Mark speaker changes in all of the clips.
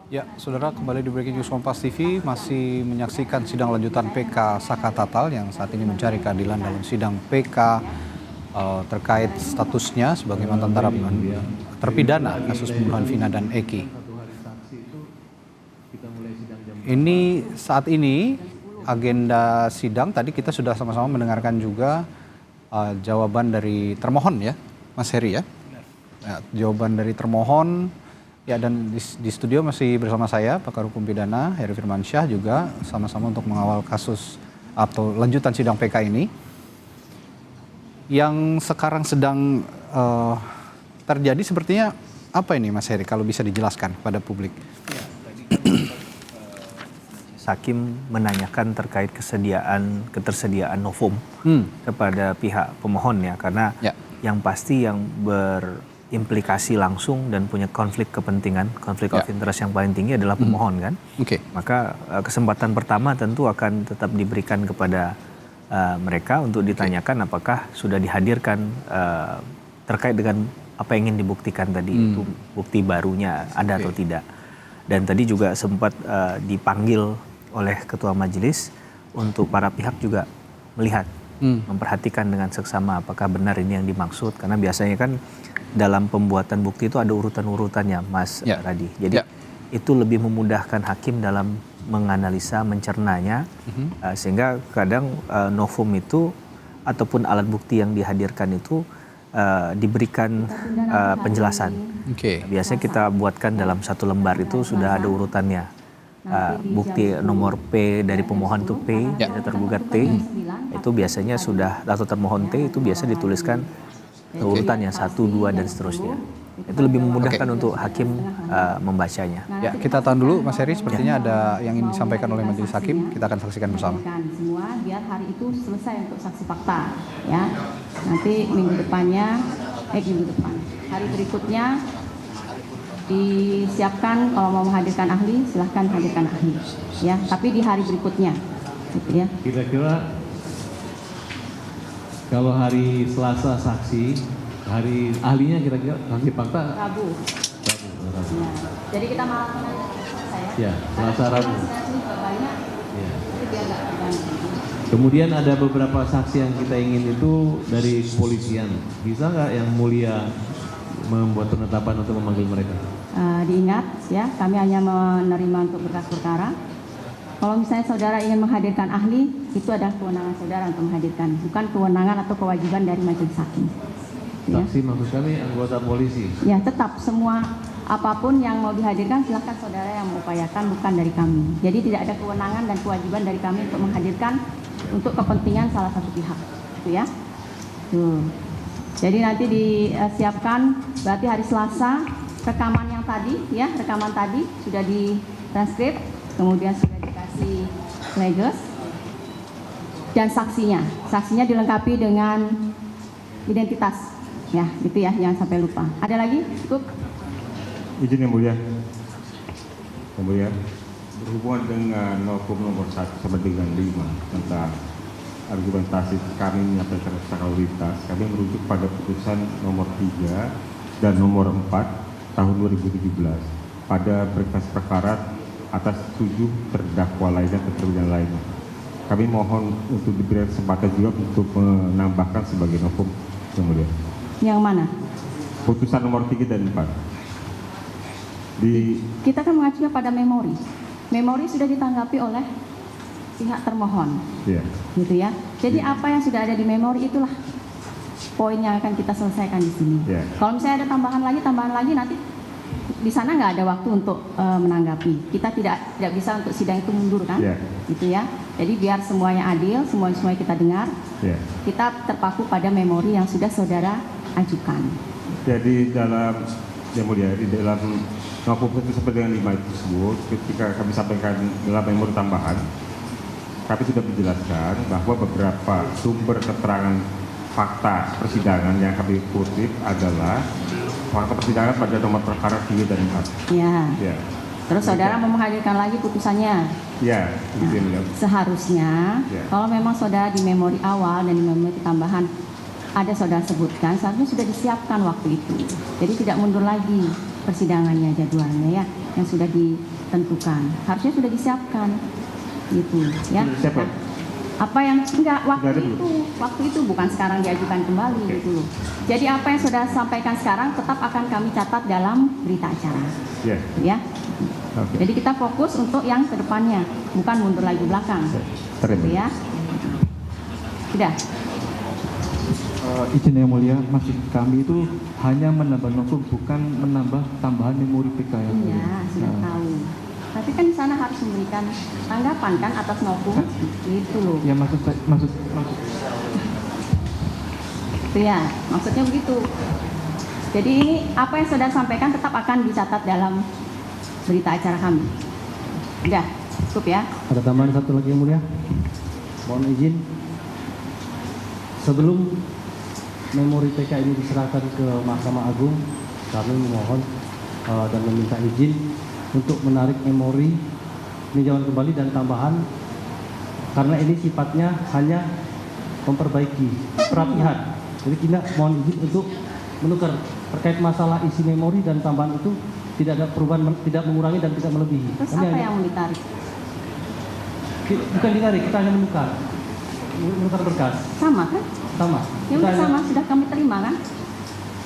Speaker 1: Ya, saudara, kembali di Breaking News Kompas TV masih menyaksikan sidang lanjutan PK Saka Tatal yang saat ini mencari keadilan dalam sidang PK terkait statusnya sebagai mantan terpidana kasus pembunuhan Vina dan Eki. Ini saat ini agenda sidang tadi kita sudah sama-sama mendengarkan juga jawaban dari termohon ya, Mas Heri ya. Jawaban dari termohon. Ya, dan di studio masih bersama saya pakar hukum pidana Heri Firmansyah juga sama-sama untuk mengawal kasus atau lanjutan sidang PK ini. Yang sekarang sedang terjadi sepertinya apa ini Mas Heri, kalau bisa dijelaskan pada publik?
Speaker 2: Ya, tadi Hakim menanyakan terkait ketersediaan novum kepada pihak pemohon ya, karena yang pasti yang berimplikasi langsung dan punya konflik kepentingan, konflik of interest yang paling tinggi adalah pemohon kan. Maka kesempatan pertama tentu akan tetap diberikan kepada mereka untuk ditanyakan apakah sudah dihadirkan terkait dengan apa yang ingin dibuktikan tadi, itu bukti barunya ada atau tidak. Dan tadi juga sempat dipanggil oleh ketua majelis untuk para pihak juga melihat, memperhatikan dengan seksama apakah benar ini yang dimaksud, karena biasanya kan dalam pembuatan bukti itu ada urutan-urutannya, Mas Radi. Jadi itu lebih memudahkan hakim dalam menganalisa, mencernanya, sehingga kadang novum itu ataupun alat bukti yang dihadirkan itu diberikan penjelasan. Biasanya kita buatkan dalam satu lembar itu sudah ada urutannya. Bukti nomor P dari pemohon itu P, dari tergugat T, itu biasanya sudah, atau termohon T itu biasa dituliskan urutannya 1, 2 dan seterusnya. Itu lebih memudahkan untuk hakim membacanya.
Speaker 1: Ya, kita tahan dulu Mas Heri, sepertinya ada yang ingin disampaikan oleh majelis hakim, kita akan saksikan bersama.
Speaker 3: Semua biar hari itu selesai untuk saksi fakta, ya. Nanti minggu depan, hari berikutnya disiapkan kalau mau menghadirkan ahli, silahkan hadirkan ahli, ya. Tapi di hari berikutnya, gitu ya.
Speaker 4: Kira-kira kalau hari Selasa saksi, hari ahlinya kira-kira saksi fakta
Speaker 3: Rabu. Ya. Jadi kita malam saya.
Speaker 4: Ya, Selasa Rabu.
Speaker 3: Banyak.
Speaker 4: Ya.
Speaker 3: Itu biar nggak terganggu.
Speaker 4: Kemudian ada beberapa saksi yang kita ingin itu dari kepolisian. Bisa nggak yang mulia membuat penetapan untuk memanggil mereka?
Speaker 3: Diingat ya, kami hanya menerima untuk berkas perkara. Kalau misalnya saudara ingin menghadirkan ahli, itu adalah kewenangan saudara untuk menghadirkan, bukan kewenangan atau kewajiban dari majelis hakim.
Speaker 4: Saksi maksud kami anggota polisi.
Speaker 3: Ya, tetap semua apapun yang mau dihadirkan silahkan saudara yang mengupayakan, bukan dari kami. Jadi tidak ada kewenangan dan kewajiban dari kami untuk menghadirkan untuk kepentingan salah satu pihak, itu ya. Tuh. Jadi nanti disiapkan berarti hari Selasa rekaman yang tadi ya, rekaman tadi sudah di transkrip, kemudian sudah dikasih legis dan saksinya dilengkapi dengan identitas ya, gitu ya, jangan sampai lupa. Ada lagi? Cukup.
Speaker 5: Izin yang mulia. Yang mulia, berhubungan dengan novum nomor 1 sampai dengan 5 tentang argumentasi kami menyampaikan secara lintas, kami merujuk pada putusan nomor 3 dan nomor 4 tahun 2017 pada berkas perkara atas 7 terdakwa lainnya dan terpidana lainnya. Kami mohon untuk diberi kesempatan juga untuk menambahkan sebagai novum yang mulia.
Speaker 3: Yang mana?
Speaker 5: Putusan nomor 3 dan 4.
Speaker 3: Kita kan mengacunya pada memori. Memori sudah ditanggapi oleh pihak termohon, gitu ya. Jadi apa yang sudah ada di memori itulah poin yang akan kita selesaikan di sini. Kalau misalnya ada tambahan lagi nanti di sana nggak ada waktu untuk menanggapi. Kita tidak bisa untuk sidang itu mundur kan, gitu ya. Jadi biar semuanya adil, semuanya kita dengar. Kita terpaku pada memori yang sudah saudara ajukan.
Speaker 5: Jadi dalam yang mulia, di dalam novum itu seperti dengan 5 tersebut, ketika kami sampaikan dalam memori tambahan, kami sudah menjelaskan bahwa beberapa sumber keterangan fakta persidangan yang kami kutip adalah fakta persidangan pada nomor perkara 3 dan 4.
Speaker 3: Ya. Terus saudara mau menghadirkan lagi putusannya?
Speaker 5: Ya,
Speaker 3: nah, seharusnya kalau memang saudara di memori awal dan di memori tambahan ada saudara sebutkan, seharusnya sudah disiapkan waktu itu. Jadi tidak mundur lagi persidangannya, jadwalnya ya, yang sudah tentukan. Harusnya sudah disiapkan, gitu ya.
Speaker 5: Sudah disiapkan?
Speaker 3: Apa yang enggak
Speaker 5: Sudah ada
Speaker 3: waktu itu bukan sekarang diajukan kembali gitu loh. Jadi apa yang sudah sampaikan sekarang tetap akan kami catat dalam berita acara.
Speaker 5: Ya.
Speaker 3: Ya.
Speaker 5: Oke.
Speaker 3: Jadi kita fokus untuk yang kedepannya, bukan mundur lagi belakang.
Speaker 5: Terima.
Speaker 3: Gitu ya. Sudah.
Speaker 6: Izin yang mulia, maksud kami itu hanya menambah novum, bukan menambah tambahan memori PK ya.
Speaker 3: Iya, sudah tahu. Tapi kan di sana harus memberikan tanggapan kan atas novum, gitu loh.
Speaker 6: Ya maksud
Speaker 3: Itu ya, maksudnya begitu. Jadi ini apa yang sudah sampaikan tetap akan dicatat dalam berita acara kami. Udah, cukup ya.
Speaker 6: ada tambahan satu lagi yang mulia. Mohon izin, sebelum memori PK ini diserahkan ke Mahkamah Agung, kami memohon dan meminta izin untuk menarik memori meninjauan kembali dan tambahan, karena ini sifatnya hanya memperbaiki perapihan. Jadi kita mohon izin untuk menukar terkait masalah isi memori dan tambahan itu tidak ada perubahan, tidak mengurangi dan tidak melebihi.
Speaker 3: Terus
Speaker 6: Kami
Speaker 3: apa
Speaker 6: hanya-
Speaker 3: yang mau ditarik?
Speaker 6: bukan ditarik, kita hanya menukar berkas
Speaker 3: Sama kan?
Speaker 6: sama.
Speaker 3: Ya
Speaker 6: Kita
Speaker 3: udah
Speaker 6: hanya-
Speaker 3: sama, sudah kami terima kan?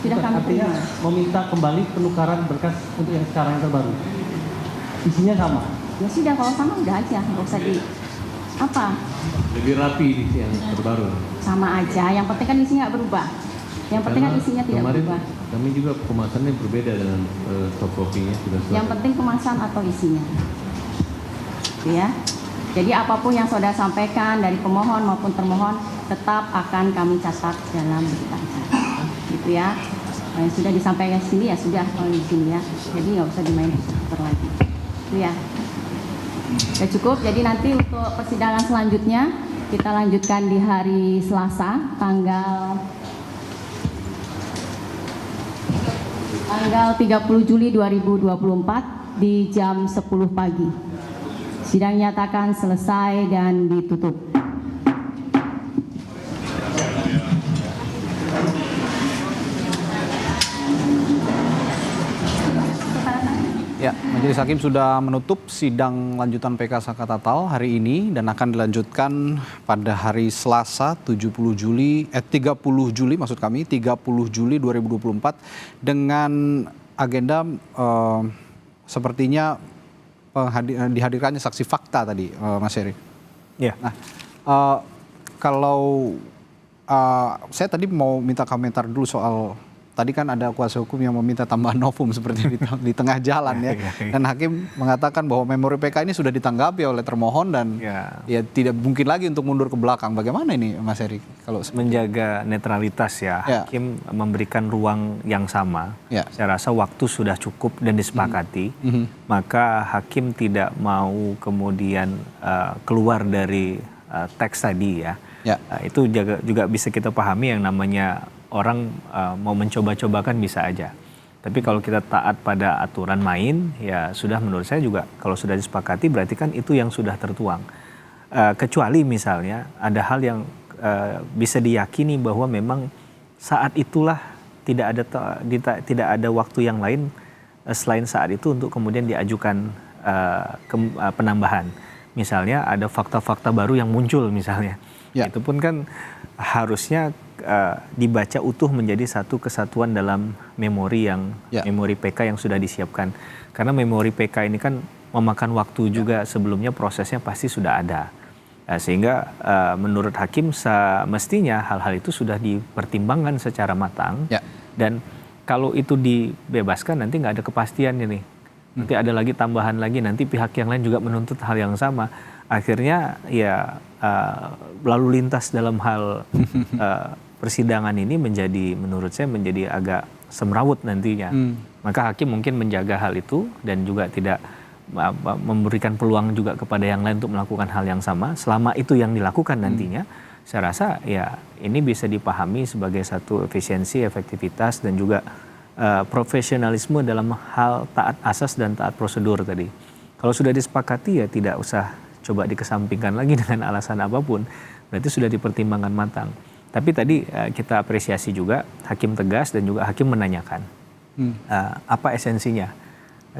Speaker 3: Sudah
Speaker 6: bukan,
Speaker 3: kami
Speaker 6: artinya
Speaker 3: terima.
Speaker 6: meminta kembali penukaran berkas untuk yang sekarang yang terbaru. Isinya sama.
Speaker 3: Ya sudah, kalau sama udah aja, nggak usah di apa?
Speaker 4: Lebih rapi di yang terbaru.
Speaker 3: Sama aja. Yang penting kan isinya nggak berubah. Yang penting kan
Speaker 4: Karena
Speaker 3: isinya tidak
Speaker 4: kemarin
Speaker 3: berubah.
Speaker 4: kami juga kemasannya berbeda dengan soft copy-nya sudah
Speaker 3: Yang penting kemasan atau isinya. Gitu ya. Jadi apapun yang saudara sampaikan dari pemohon maupun termohon tetap akan kami catat dalam berita acara. Gitu ya. Yang sudah disampaikan di sini ya sudah kalau di sini ya. Jadi nggak usah dimain lagi. Itu ya. Sudah cukup. Jadi nanti untuk persidangan selanjutnya kita lanjutkan di hari Selasa tanggal 30 Juli 2024 di jam 10 pagi. Sidang nyatakan selesai dan ditutup.
Speaker 1: Ya, Majelis Hakim sudah menutup sidang lanjutan PK Saka Tatal hari ini dan akan dilanjutkan pada hari Selasa 30 Juli 30 Juli 2024 dengan agenda sepertinya dihadirkannya saksi fakta tadi, Mas Heri.
Speaker 2: Ya.
Speaker 1: Nah, kalau saya tadi mau minta komentar dulu soal tadi kan ada kuasa hukum yang meminta tambahan novum seperti di tengah jalan ya. Dan hakim mengatakan bahwa memori PK ini sudah ditanggapi oleh termohon dan ya tidak mungkin lagi untuk mundur ke belakang. Bagaimana ini Mas Heri? Kalau
Speaker 2: menjaga netralitas ya, hakim memberikan ruang yang sama. Saya rasa waktu sudah cukup dan disepakati. Maka hakim tidak mau kemudian keluar dari teks tadi ya. Itu juga bisa kita pahami yang namanya orang mau mencoba-cobakan bisa aja. Tapi kalau kita taat pada aturan main, ya sudah menurut saya juga kalau sudah disepakati berarti kan itu yang sudah tertuang. Kecuali misalnya ada hal yang bisa diyakini bahwa memang saat itulah tidak ada waktu yang lain selain saat itu untuk kemudian diajukan penambahan. Misalnya ada fakta-fakta baru yang muncul misalnya. Itu pun kan harusnya dibaca utuh menjadi satu kesatuan dalam memori memori PK yang sudah disiapkan. Karena memori PK ini kan memakan waktu juga sebelumnya prosesnya pasti sudah ada. Sehingga menurut hakim semestinya hal-hal itu sudah dipertimbangkan secara matang. Dan kalau itu dibebaskan nanti nggak ada kepastian ini. Nanti ada lagi tambahan lagi, nanti pihak yang lain juga menuntut hal yang sama. Akhirnya ya lalu lintas dalam hal persidangan ini menurut saya menjadi agak semrawut nantinya. Maka hakim mungkin menjaga hal itu dan juga tidak memberikan peluang juga kepada yang lain untuk melakukan hal yang sama. Selama itu yang dilakukan nantinya, saya rasa ya ini bisa dipahami sebagai satu efisiensi, efektivitas dan juga profesionalisme dalam hal taat asas dan taat prosedur tadi. Kalau sudah disepakati ya tidak usah coba dikesampingkan lagi dengan alasan apapun. Berarti sudah dipertimbangkan matang. Tapi tadi kita apresiasi juga hakim tegas dan juga hakim menanyakan apa esensinya.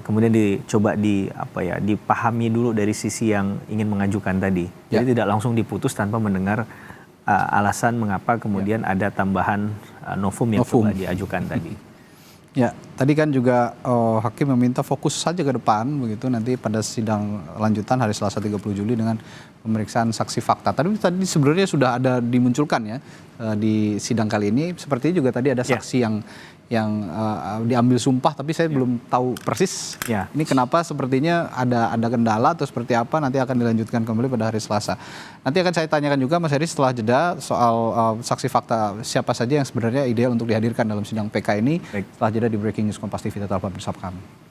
Speaker 2: kemudian dicoba dipahami dulu dari sisi yang ingin mengajukan tadi. Jadi tidak langsung diputus tanpa mendengar alasan mengapa kemudian ada tambahan novum yang coba diajukan tadi.
Speaker 1: Ya, tadi kan juga hakim meminta fokus saja ke depan begitu nanti pada sidang lanjutan hari Selasa 30 Juli dengan pemeriksaan saksi fakta. Tadi sebenarnya sudah ada dimunculkan ya di sidang kali ini. Sepertinya juga tadi ada saksi yang diambil sumpah, tapi saya belum tahu persis. Ini kenapa sepertinya ada kendala atau seperti apa, nanti akan dilanjutkan kembali pada hari Selasa. Nanti akan saya tanyakan juga Mas Heri setelah jeda soal saksi fakta siapa saja yang sebenarnya ideal untuk dihadirkan dalam sidang PK ini. Setelah jeda di Breaking News Kompas TV, tetaplah bersama kami.